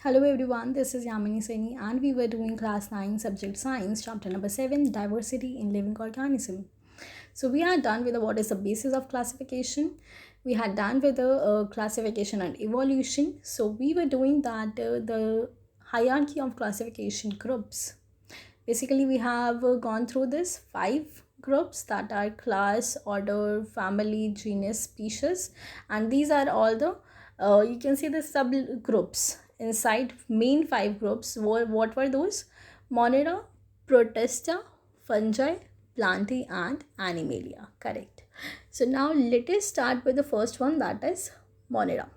Hello everyone, this is Yamini Saini and we were doing class 9 subject science chapter number 7 diversity in living organism. So we are done with what is the basis of classification. We had done with the classification and evolution. So we were doing that the hierarchy of classification groups. Basically we have gone through this 5 groups that are class, order, family, genus, species, and these are all the you can see the subgroups inside main 5 groups. What were those? Monera, Protista, fungi, plantae, and animalia. Correct. So now let us start with the first one, that is Monera.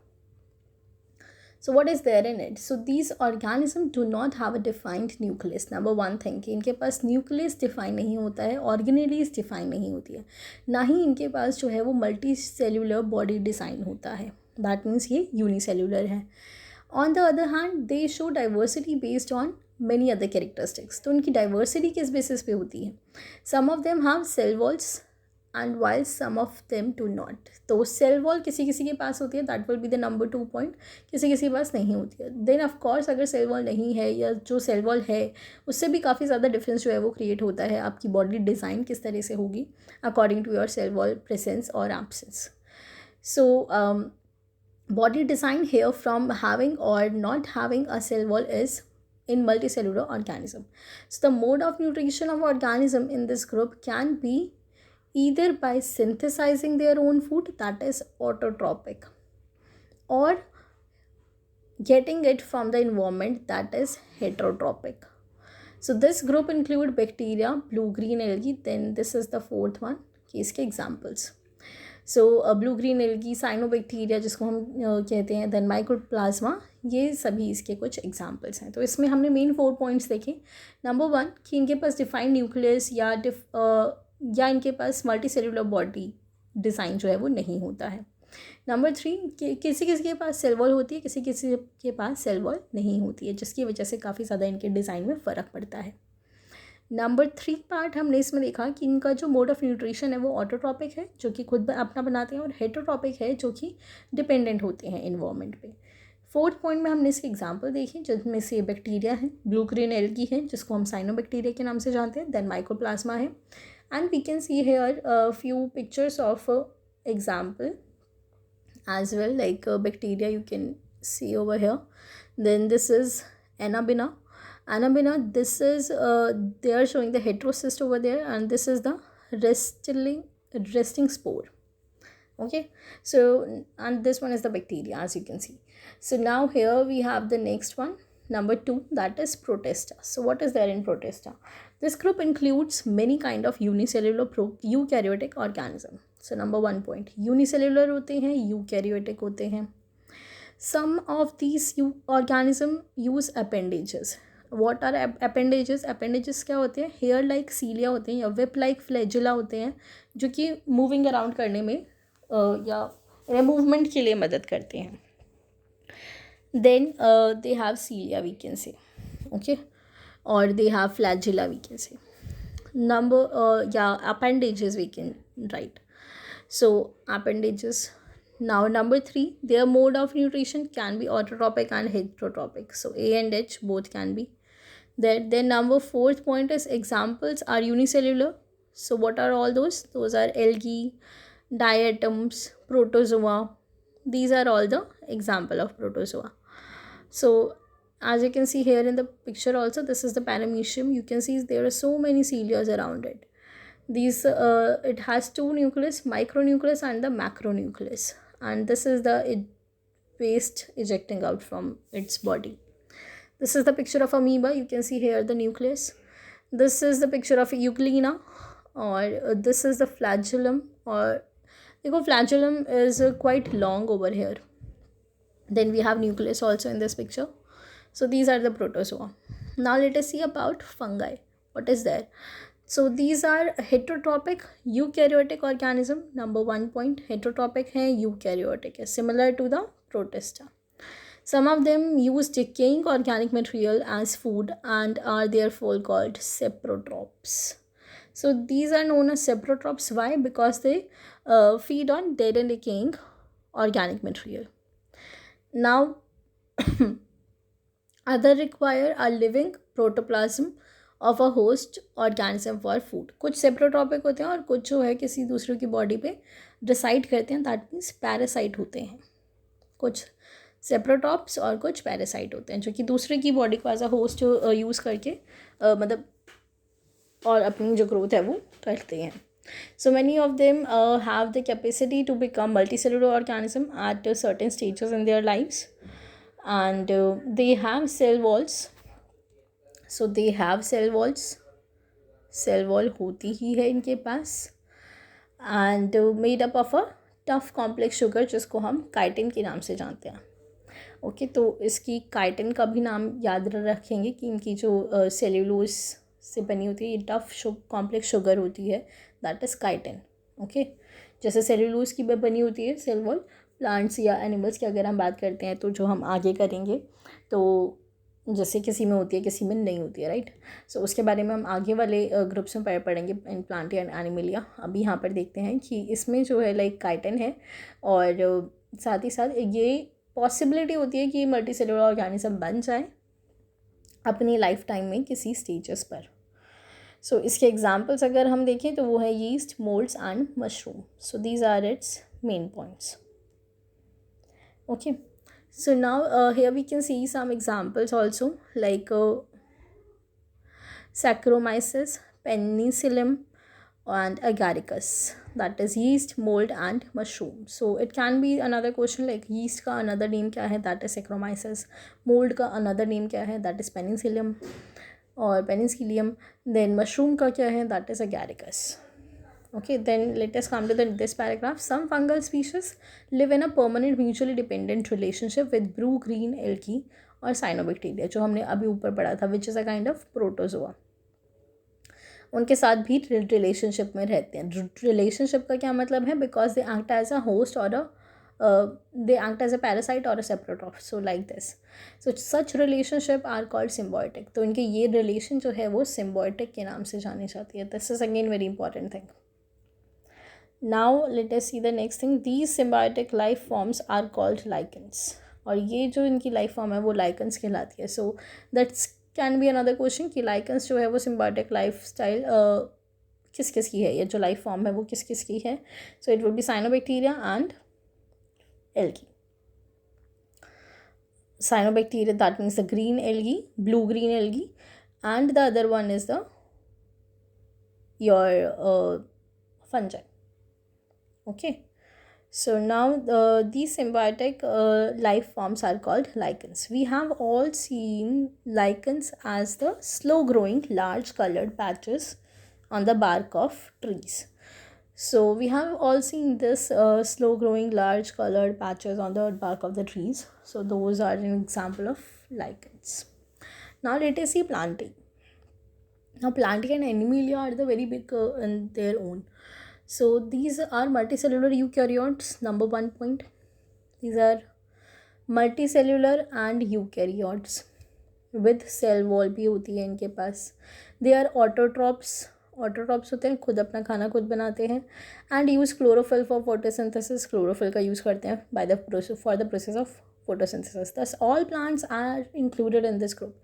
So what is there in it? So these organisms do not have a defined nucleus. Number one thing कि इनके पास nucleus define नहीं होता है, organelles define नहीं होती है, ना ही इनके पास जो है वो मल्टी सेल्यूलर बॉडी डिज़ाइन होता है. दैट मीन्स ये यूनिसेल्यूलर है. On the other hand they show diversity based on many other characteristics. तो उनकी डाइवर्सिटी किस बेसिस पे होती है? Some of them have cell walls and while some of them do not. तो सेल वॉल किसी किसी के पास होती है, that will be the number 2 point. किसी किसी के पास नहीं होती है. देन ऑफकोर्स अगर सेल वॉल नहीं है या जो सेल वॉल है उससे भी काफ़ी ज़्यादा डिफरेंस जो है वो क्रिएट होता है. आपकी बॉडी डिज़ाइन किस तरह से होगी according to your cell wall presence और absence. So body design here from having or not having a cell wall is in multicellular organism. So the mode of nutrition of organism in this group can be either by synthesizing their own food, that is autotrophic, or getting it from the environment, that is heterotrophic. So this group include bacteria, blue green algae. Then this is the fourth one, इसके examples. सो blue green algae, cyanobacteria जिसको हम कहते हैं, then mycoplasma, ये सभी इसके कुछ examples हैं. तो इसमें हमने मेन 4 पॉइंट्स देखे. नंबर 1 कि इनके पास डिफाइंड न्यूक्लियस या इनके पास मल्टी सेलुलर बॉडी डिज़ाइन जो है वो नहीं होता है. नंबर 3 कि किसी किसी के पास सेल वॉल होती है, किसी किसी के पास सेल वॉल नहीं होती है, जिसकी वजह से काफ़ी ज़्यादा इनके डिज़ाइन में फ़र्क पड़ता है. नंबर 3 पार्ट हमने इसमें देखा कि इनका जो मोड ऑफ न्यूट्रिशन है वो ऑटोट्रॉपिक है, जो कि खुद अपना बनाते हैं, और हेटरोट्रॉपिक है, जो कि डिपेंडेंट होते हैं इन्वायरमेंट पे. फोर्थ पॉइंट में हमने इसके एग्जांपल देखे, जिसमें से बैक्टीरिया है, ब्लू ग्रीन एल्गी है जिसको हम साइनोबैक्टीरिया के नाम से जानते हैं, देन माइकोप्लाज्मा है, and we can see here few pictures of example as well, like bacteria you can see over here. Then this is Anabina. This is they are showing the heterocyst over there, and this is the resting spore. Okay, so and this one is the bacteria, as you can see. So now here we have the next one, number 2, that is Protista. So what is there in Protista? This group includes many kind of unicellular eukaryotic organism. So number 1 point, unicellular होते हैं, eukaryotic होते हैं. Some of these organism use appendages. What are appendages? Appendages क्या होते हैं? Hair like सीलिया होते हैं या विप लाइक फ्लैजिला होते हैं, जो कि मूविंग अराउंड करने में या मूवमेंट के लिए मदद करते हैं. Then they have cilia we can say, okay, और they have flagella we can say. Number या appendages we can write. So appendages. Now number 3, their mode of nutrition can be autotrophic and heterotrophic. So A and H both can be. Then number 4th point is examples are unicellular. So what are all those? Those are algae, diatoms, protozoa. These are all the example of protozoa. So as you can see here in the picture also, this is the paramecium. You can see there are so many cilia around it. These it has 2 nucleus, micronucleus and the macronucleus, and this is the waste ejecting out from its body. This is the picture of amoeba. You can see here the nucleus. This is the picture of euglena, or this is the flagellum, or flagellum is quite long over here. Then we have nucleus also in this picture. So these are the protozoa. Now let us see about fungi. What is there? So these are heterotrophic eukaryotic organism. Number 1 point, heterotrophic है, eukaryotic है, similar to the Protista. Some of them use decaying organic material as food and are therefore called saprotrophs. So these are known as saprotrophs. Why? Because they feed on dead and decaying organic material. Now other require a living protoplasm of a host organism for food. कुछ saprotrophic होते हैं और कुछ जो है किसी दूसरे की बॉडी पे डिसाइड करते हैं, दैट मीन्स पैरासाइट होते हैं. कुछ सेप्रोटॉप्स और कुछ पैरासाइट होते हैं जो कि दूसरे की बॉडी को एज अ होस्ट यूज़ करके मतलब और अपनी जो ग्रोथ है वो करते हैं. So many of them have the capacity to become multicellular organism at certain stages in their lives, and they have cell walls. So they have cell walls. Cell wall होती ही है इनके पास, and made up of a tough complex sugar जिसको हम chitin के नाम से जानते हैं. ओके तो इसकी काइटिन का भी नाम याद रखेंगे कि इनकी जो सेल्यूलोज से बनी होती है ये टफ कॉम्प्लेक्स शुगर होती है, दैट इज़ काइटिन. ओके जैसे सेल्यूलोज की बनी होती है सेल वॉल प्लांट्स या एनिमल्स की अगर हम बात करते हैं तो जो हम आगे करेंगे तो जैसे किसी में होती है किसी में नहीं होती है, राइट. सो उसके बारे में हम आगे वाले ग्रुप्स में पढ़ेंगे इन प्लांट एंड एनिमलिया. अभी यहाँ पर देखते हैं कि इसमें जो है लाइक काइटिन है और साथ ही साथ ये पॉसिबिलिटी होती है कि मल्टी सेलुलर ऑर्गेनिज्म बन जाए अपनी लाइफ टाइम में किसी स्टेजेस पर. सो इसके एग्जांपल्स अगर हम देखें तो वो है yeast, moulds and mushroom. So these are its main points. Okay so now here we can see some examples also like Saccharomyces, Penicillium, and Agaricus, that is yeast, mold and mushroom. So it can be another question like yeast का another name क्या है, that is Saccharomyces. Mold का another name क्या है, that is Penicillium or Penicillium. Then mushroom का क्या है, that is Agaricus. Okay, then let us come to this paragraph. Some fungal species live in a permanent mutually dependent relationship with blue green algae और cyanobacteria जो हमने अभी ऊपर पढ़ा था, which is a kind of protozoa. उनके साथ भी रिलेशनशिप में रहते हैं. रिलेशनशिप का क्या मतलब है, because they act as a host और they act as a parasite और a saprotroph. So like this. So such relationship are called symbiotic. तो इनके ये रिलेशन जो है वो सिम्बायोटिक के नाम से जानी जाती है. This is again very important thing. Now let us see the next thing. These symbiotic life forms are called lichens. और ये जो इनकी लाइफ फॉर्म है वो लाइकेंस कहलाती है. So that's can be another question कि लाइकेंस जो है वो सिम्बायोटिक लाइफ स्टाइल किस किस की है, ये जो लाइफ फॉर्म है वो किस किस की है. So it would be cyanobacteria and algae. Cyanobacteria that means the green algae, blue green algae, and the other one is the your fungi. Okay. So now these symbiotic life forms are called lichens. We have all seen lichens as the slow growing large colored patches on the bark of trees. So we have all seen this slow growing large colored patches on the bark of the trees. So those are an example of lichens. Now let us see plantae. Now plantae and animalia are the very big in their own. So these are multicellular eukaryotes. Number 1 point. These are multicellular and eukaryotes with cell wall भी होती है इनके पास. They are autotrophs. Autotrophs होते हैं, खुद अपना खाना खुद बनाते हैं. And use chlorophyll for photosynthesis. Chlorophyll का यूज़ करते हैं by the process for the process of photosynthesis. Thus all plants are included in this group.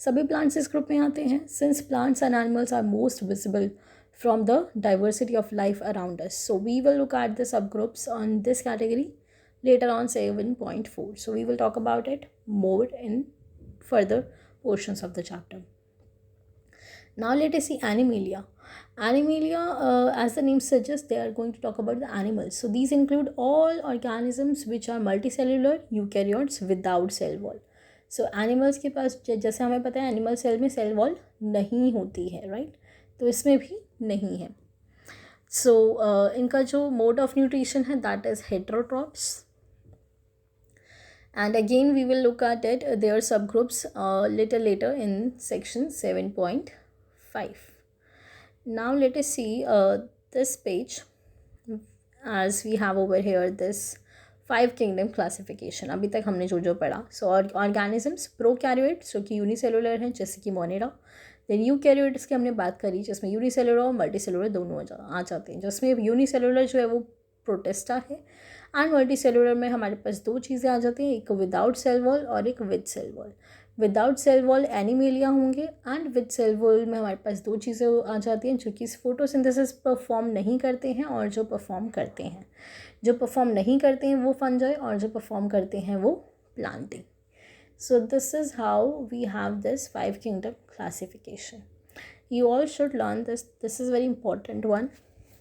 सभी plants इस group में आते हैं. Since plants and animals are most visible from the diversity of life around us, so we will look at the subgroups on this category later on 7.4. So we will talk about it more in further portions of the chapter. Now let us see animalia. Animalia, as the name suggests, they are going to talk about the animals. So these include all organisms which are multicellular eukaryotes without cell wall. So animals के पास जैसे हमें पता है animal cell में cell wall नहीं होती है, right. तो इसमें भी नहीं है. सो इनका जो मोड ऑफ न्यूट्रिशन है that is heterotrophs. And again we will look at it, their subgroups little later in section 7.5. Now let us see this page as we have over here this 5 kingdom classification. अभी तक हमने जो जो पढ़ा. So organisms prokaryotes जो कि unicellular हैं जैसे कि मोनेरा. देन यूकैरियोट्स की हमने बात करी जिसमें यूनिसेलुलर और मल्टीसेलुलर दोनों आ जाते हैं. जिसमें यूनिसेलुलर जो है वो प्रोटिस्टा है एंड मल्टीसेलुलर में हमारे पास दो चीज़ें आ जाती हैं, एक विदाउट सेल वॉल और एक with cell wall. Without cell wall animalia होंगे एंड विद सेल वॉल में हमारे पास दो चीज़ें आ जाती हैं जो कि फोटोसिंथेसिस परफॉर्म नहीं करते हैं और जो परफॉर्म करते हैं। जो परफॉर्म नहीं करते हैं वो फंजाई और जो परफॉर्म करते हैं वो planting. So this is how we have this 5 kingdom classification. You all should learn this. This is very important one.